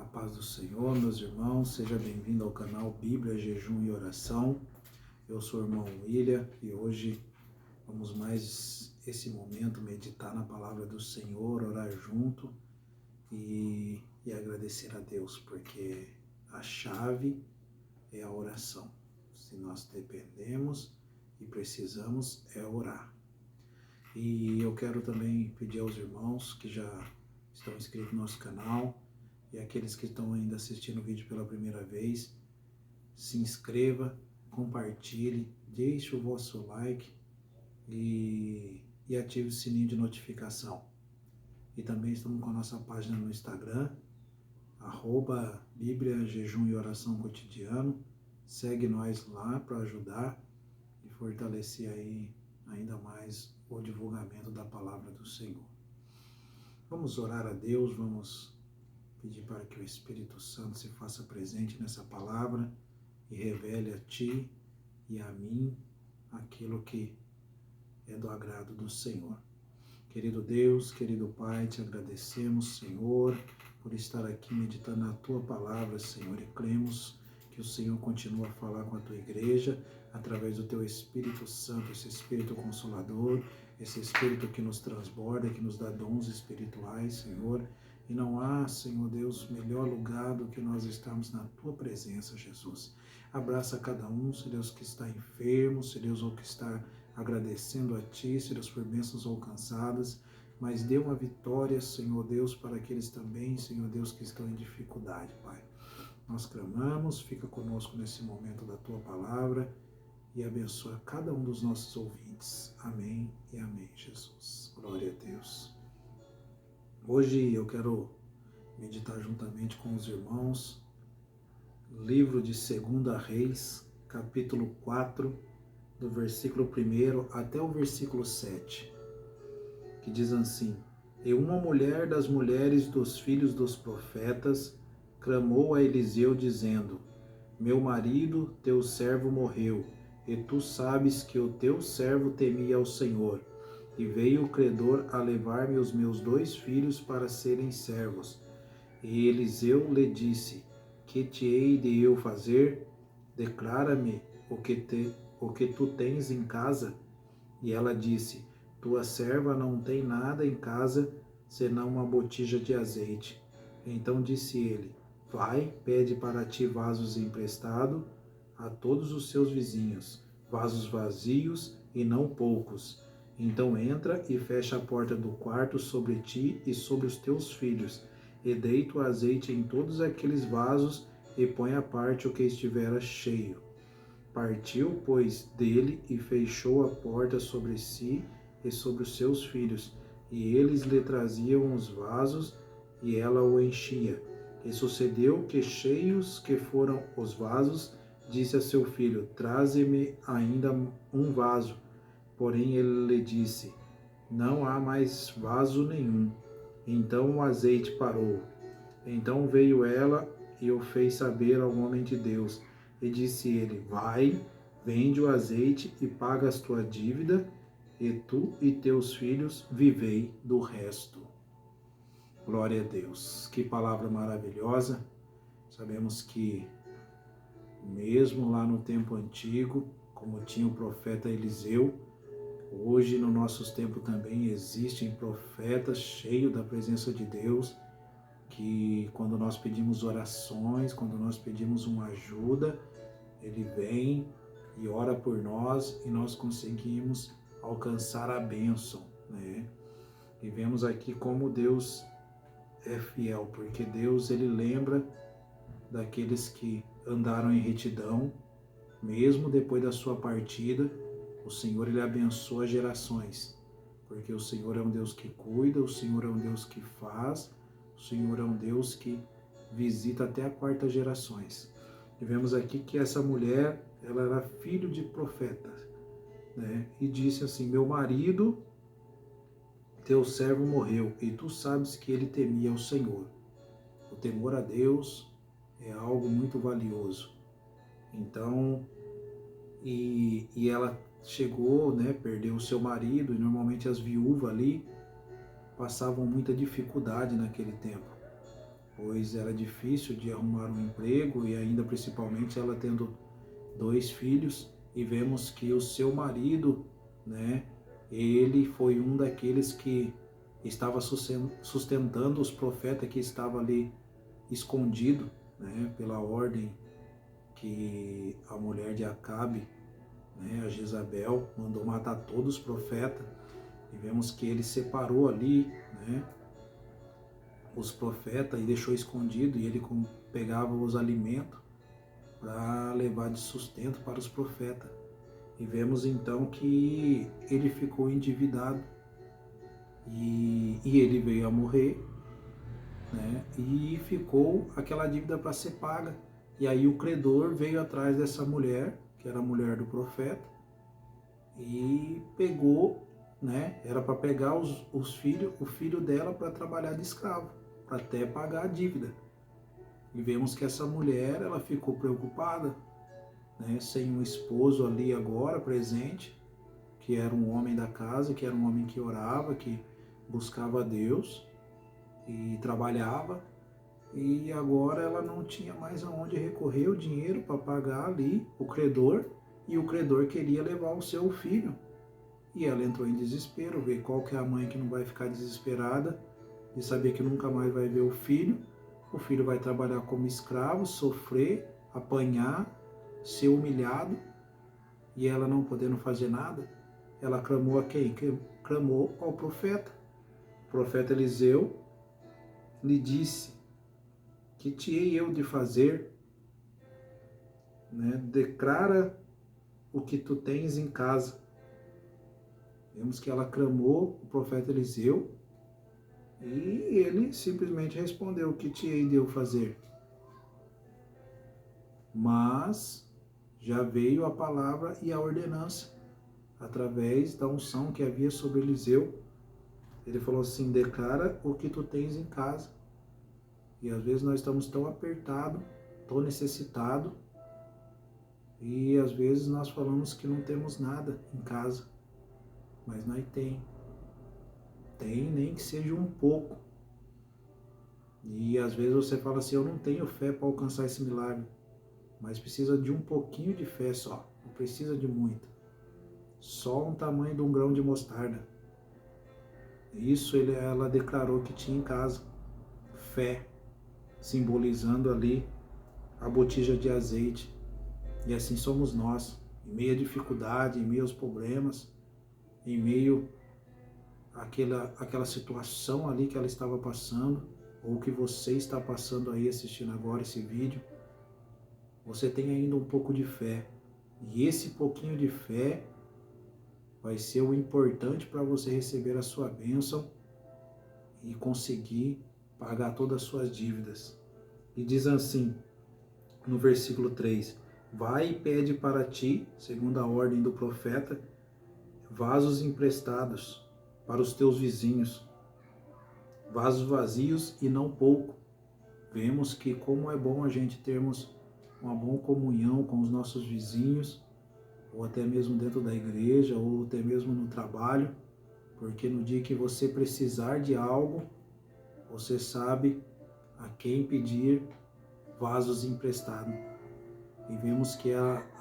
paz do Senhor, meus irmãos, seja bem-vindo ao canal Bíblia, Jejum e Oração. Eu sou o irmão William e hoje vamos mais esse momento meditar na palavra do Senhor, orar junto e agradecer a Deus, porque a chave é a oração. Se nós dependemos e precisamos, é orar. E eu quero também pedir aos irmãos que já estão inscritos no nosso canal e aqueles que estão ainda assistindo o vídeo pela primeira vez, se inscreva, compartilhe, deixe o vosso like e ative o sininho de notificação. E também estamos com a nossa página no Instagram, @Bíblia, Jejum e Oração Cotidiano. Segue nós lá para ajudar e fortalecer aí ainda mais o divulgamento da palavra do Senhor. Vamos orar a Deus, vamos pedir para que o Espírito Santo se faça presente nessa palavra e revele a ti e a mim aquilo que é do agrado do Senhor. Querido Deus, querido Pai, te agradecemos, Senhor, por estar aqui meditando na tua palavra, Senhor, e cremos que o Senhor continua a falar com a tua igreja através do teu Espírito Santo, esse Espírito Consolador, esse Espírito que nos transborda, que nos dá dons espirituais, Senhor. E não há, Senhor Deus, melhor lugar do que nós estarmos na Tua presença, Jesus. Abraça cada um, Senhor Deus, que está enfermo, Senhor Deus, ou que está agradecendo a Ti, Senhor Deus, por bênçãos alcançadas, mas dê uma vitória, Senhor Deus, para aqueles também, Senhor Deus, que estão em dificuldade, Pai. Nós clamamos, fica conosco nesse momento da Tua palavra e abençoa cada um dos nossos ouvintes. Amém e amém, Jesus. Glória a Deus. Hoje eu quero meditar juntamente com os irmãos livro de 2 Reis, capítulo 4, do versículo 1 até o versículo 7, que diz assim: E uma mulher das mulheres dos filhos dos profetas clamou a Eliseu dizendo: Meu marido, teu servo, morreu, e tu sabes que o teu servo temia ao Senhor. E veio o credor a levar-me os meus 2 filhos para serem servos. E Eliseu lhe disse: Que te hei de eu fazer? Declara-me o que tu tens em casa. E ela disse: Tua serva não tem nada em casa, senão uma botija de azeite. Então disse ele: Vai, pede para ti vasos emprestados a todos os seus vizinhos, vasos vazios e não poucos. Então entra e fecha a porta do quarto sobre ti e sobre os teus filhos, e deita o azeite em todos aqueles vasos, e põe à parte o que estivera cheio. Partiu, pois, dele e fechou a porta sobre si e sobre os seus filhos, e eles lhe traziam os vasos, e ela o enchia. E sucedeu que, cheios que foram os vasos, disse a seu filho: Traze-me ainda um vaso. Porém ele lhe disse: Não há mais vaso nenhum. Então o azeite parou. Então veio ela e o fez saber ao homem de Deus. E disse ele: Vai, vende o azeite e paga a tua dívida, e tu e teus filhos vivei do resto. Glória a Deus. Que palavra maravilhosa. Sabemos que mesmo lá no tempo antigo, como tinha o profeta Eliseu, hoje, nos nossos tempos também, existem profetas cheios da presença de Deus, que quando nós pedimos orações, quando nós pedimos uma ajuda, ele vem e ora por nós e nós conseguimos alcançar a bênção, né? E vemos aqui como Deus é fiel, porque Deus, ele lembra daqueles que andaram em retidão, mesmo depois da sua partida. O Senhor, ele abençoa gerações, porque o Senhor é um Deus que cuida, o Senhor é um Deus que faz, o Senhor é um Deus que visita até a 4ª gerações. E vemos aqui que essa mulher, ela era filho de profeta, né? E disse assim: Meu marido, teu servo, morreu, e tu sabes que ele temia ao Senhor. O temor a Deus é algo muito valioso. Então, e ela chegou, né, perdeu o seu marido, e normalmente as viúvas ali passavam muita dificuldade naquele tempo. pois era difícil de arrumar um emprego e ainda principalmente ela tendo 2 filhos, e vemos que o seu marido, né, ele foi um daqueles que estava sustentando os profetas que estavam ali escondido, né, pela ordem que a mulher de Acabe, né, a Jezabel, mandou matar todos os profetas, e vemos que ele separou ali, né, os profetas e deixou escondido, e ele pegava os alimentos para levar de sustento para os profetas. E vemos então que ele ficou endividado e ele veio a morrer, né? E ficou aquela dívida para ser paga. E aí o credor veio atrás dessa mulher, que era a mulher do profeta, e pegou, né? Era para pegar os filhos, o filho dela para trabalhar de escravo, para até pagar a dívida. E vemos que essa mulher, ela ficou preocupada, né? Sem um esposo ali agora presente, que era um homem da casa, que era um homem que orava, que buscava a Deus e trabalhava, e agora ela não tinha mais aonde recorrer o dinheiro para pagar ali o credor, e o credor queria levar o seu filho. E ela entrou em desespero, vê qual que é a mãe que não vai ficar desesperada de saber que nunca mais vai ver o filho vai trabalhar como escravo, sofrer, apanhar, ser humilhado, e ela não podendo fazer nada. Ela clamou a quem? Clamou ao profeta. O profeta Eliseu lhe disse: que te hei eu de fazer? Né? Declara o que tu tens em casa. Vemos que ela clamou o profeta Eliseu e ele simplesmente respondeu: o que te hei de eu fazer? Mas já veio a palavra e a ordenança através da unção que havia sobre Eliseu. Ele falou assim: declara o que tu tens em casa. E às vezes nós estamos tão apertados, tão necessitados, e às vezes nós falamos que não temos nada em casa, mas nós tem, nem que seja um pouco. E às vezes você fala assim: eu não tenho fé para alcançar esse milagre, mas precisa de um pouquinho de fé só, não precisa de muito, só um tamanho de um grão de mostarda. Isso ela declarou que tinha em casa, fé, simbolizando ali a botija de azeite. E assim somos nós, em meio à dificuldade, em meio aos problemas, em meio àquela situação ali que ela estava passando, ou que você está passando aí assistindo agora esse vídeo, você tem ainda um pouco de fé. E esse pouquinho de fé vai ser o importante para você receber a sua bênção e conseguir pagar todas as suas dívidas. E diz assim, no versículo 3, vai e pede para ti, segundo a ordem do profeta, vasos emprestados para os teus vizinhos, vasos vazios e não pouco. Vemos que como é bom a gente termos uma boa comunhão com os nossos vizinhos, ou até mesmo dentro da igreja, ou até mesmo no trabalho, porque no dia que você precisar de algo, você sabe a quem pedir vasos emprestados. E vemos que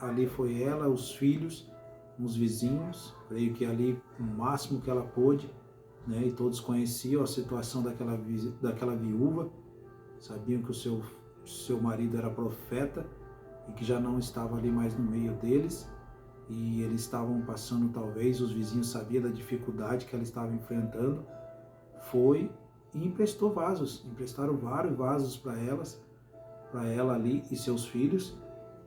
ali foi ela, os filhos, os vizinhos, creio que ali o máximo que ela pôde, né? E todos conheciam a situação daquela viúva, sabiam que o seu marido era profeta e que já não estava ali mais no meio deles, e eles estavam passando, talvez os vizinhos sabiam da dificuldade que ela estava enfrentando, foi e emprestou vasos, emprestaram vários vasos para ela ali e seus filhos.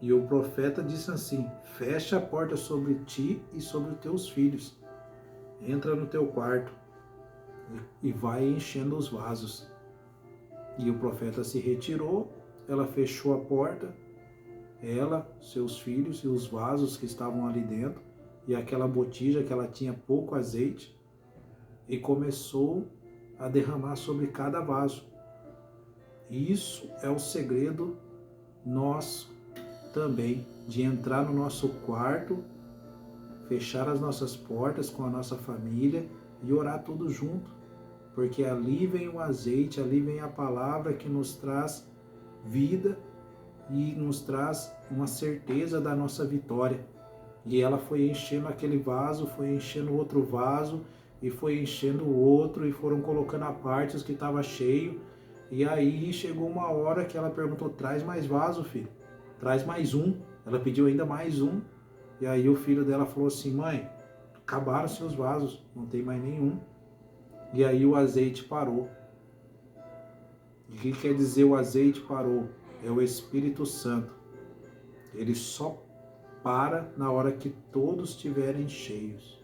E o profeta disse assim: fecha a porta sobre ti e sobre os teus filhos, entra no teu quarto e vai enchendo os vasos. E o profeta se retirou, ela fechou a porta, ela, seus filhos e os vasos que estavam ali dentro, e aquela botija que ela tinha pouco azeite, e começou a derramar sobre cada vaso. Isso é o segredo nosso também, de entrar no nosso quarto, fechar as nossas portas com a nossa família e orar todos juntos. porque ali vem o azeite, ali vem a palavra que nos traz vida e nos traz uma certeza da nossa vitória. E ela foi enchendo aquele vaso, foi enchendo outro vaso, e foi enchendo o outro, e foram colocando a parte os que estava cheio. E aí chegou uma hora que ela perguntou: traz mais vaso, filho, traz mais um. Ela pediu ainda mais um. E aí o filho dela falou assim: mãe, acabaram seus vasos, não tem mais nenhum. E aí o azeite parou. O que quer dizer o azeite parou? É o Espírito Santo. Ele só para na hora que todos estiverem cheios.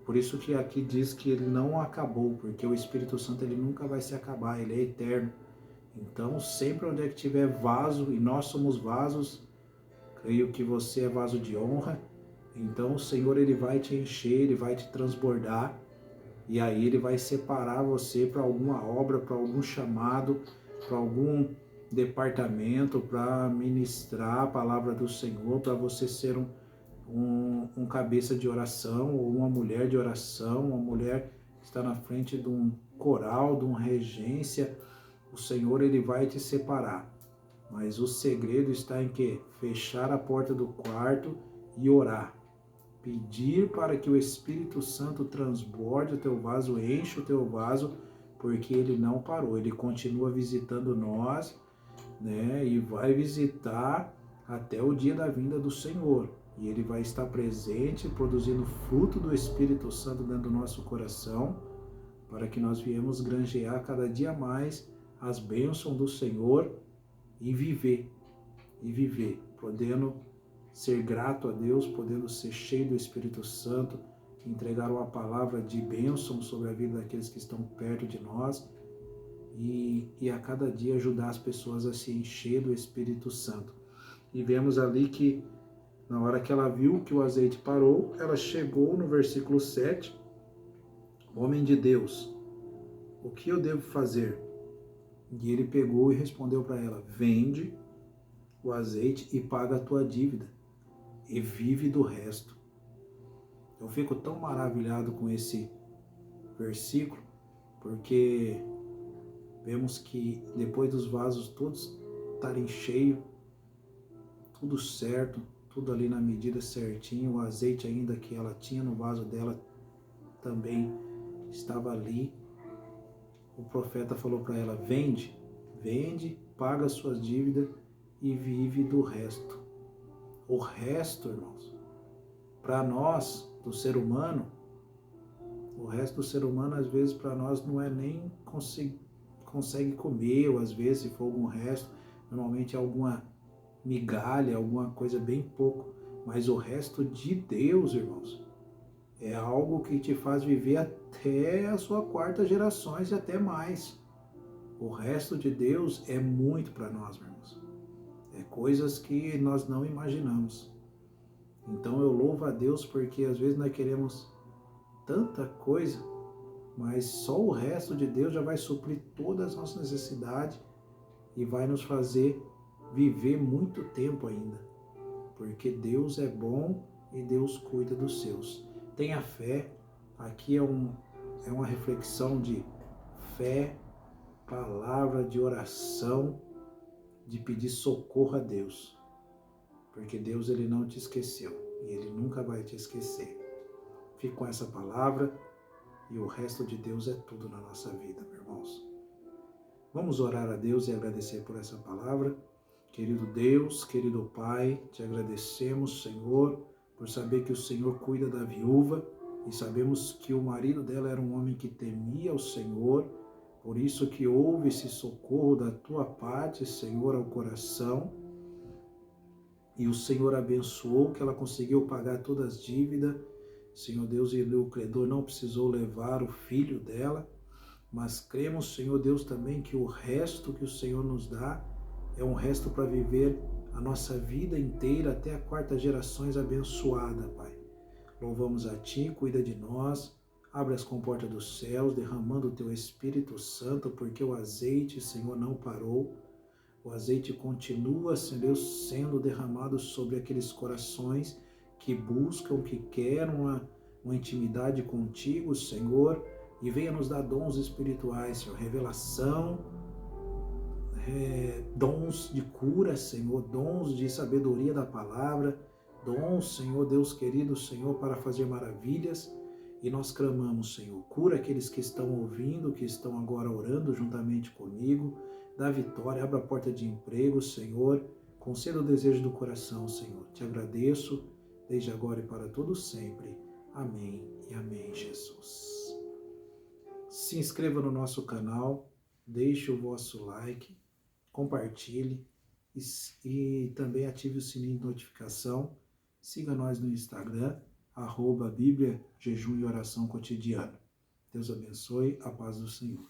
Por isso que aqui diz que ele não acabou, porque o Espírito Santo ele nunca vai se acabar, ele é eterno. Então, sempre onde é que tiver vaso, e nós somos vasos, creio que você é vaso de honra, então o Senhor ele vai te encher, ele vai te transbordar, e aí ele vai separar você para alguma obra, para algum chamado, para algum departamento, para ministrar a palavra do Senhor, para você ser um cabeça de oração, ou uma mulher de oração, uma mulher que está na frente de um coral, de uma regência. O Senhor ele vai te separar. Mas o segredo está em quê? Fechar a porta do quarto e orar. Pedir para que o Espírito Santo transborde o teu vaso, enche o teu vaso, porque ele não parou, ele continua visitando nós, né? E vai visitar até o dia da vinda do Senhor. E ele vai estar presente, produzindo fruto do Espírito Santo dentro do nosso coração, para que nós viemos granjear cada dia mais as bênçãos do Senhor e viver, podendo ser grato a Deus, podendo ser cheio do Espírito Santo, entregar uma palavra de bênção sobre a vida daqueles que estão perto de nós e a cada dia ajudar as pessoas a se encher do Espírito Santo. E vemos ali que na hora que ela viu que o azeite parou, ela chegou no versículo 7, homem de Deus, o que eu devo fazer? E ele pegou e respondeu para ela: vende o azeite e paga a tua dívida e vive do resto. Eu fico tão maravilhado com esse versículo, porque vemos que depois dos vasos todos estarem cheios, tudo certo, tudo ali na medida certinho, o azeite ainda que ela tinha no vaso dela também estava ali. O profeta falou para ela: vende, paga as suas dívidas e vive do resto. O resto, irmãos, para nós, do ser humano, o resto do ser humano, às vezes, para nós não é nem consegue comer, ou às vezes, se for algum resto, normalmente é alguma migalha, alguma coisa bem pouco. Mas o resto de Deus, irmãos, é algo que te faz viver até a sua quarta geração e até mais. O resto de Deus é muito para nós, irmãos. É coisas que nós não imaginamos. Então eu louvo a Deus porque às vezes nós queremos tanta coisa, mas só o resto de Deus já vai suprir todas as nossas necessidades e vai nos fazer viver muito tempo ainda. Porque Deus é bom e Deus cuida dos seus. Tenha fé. Aqui é uma reflexão de fé, palavra de oração, de pedir socorro a Deus. Porque Deus ele não te esqueceu e ele nunca vai te esquecer. Fique com essa palavra e o resto de Deus é tudo na nossa vida, meus irmãos. Vamos orar a Deus e agradecer por essa palavra. Querido Deus, querido Pai, te agradecemos, Senhor, por saber que o Senhor cuida da viúva e sabemos que o marido dela era um homem que temia o Senhor, por isso que houve esse socorro da tua parte, Senhor, ao coração, e o Senhor abençoou que ela conseguiu pagar todas as dívidas, Senhor Deus, e o credor não precisou levar o filho dela, mas cremos, Senhor Deus, também que o resto que o Senhor nos dá é um resto para viver a nossa vida inteira até a quarta gerações abençoada, Pai. Louvamos a Ti, cuida de nós, abre as comportas dos céus, derramando o Teu Espírito Santo, porque o azeite, Senhor, não parou. O azeite continua, Senhor Deus, sendo derramado sobre aqueles corações que buscam, que querem uma intimidade contigo, Senhor, e venha nos dar dons espirituais, Senhor, revelação, dons de cura, Senhor, dons de sabedoria da palavra, dons, Senhor, Deus querido, Senhor, para fazer maravilhas. E nós clamamos, Senhor, cura aqueles que estão ouvindo, que estão agora orando juntamente comigo, dá vitória, abra a porta de emprego, Senhor, conceda o desejo do coração, Senhor. Te agradeço, desde agora e para todo sempre. Amém e amém, Jesus. Se inscreva no nosso canal, deixe o vosso like, compartilhe e também ative o sininho de notificação. Siga nós no Instagram, @Bíblia, Jejum e Oração Cotidiano. Deus abençoe, a paz do Senhor.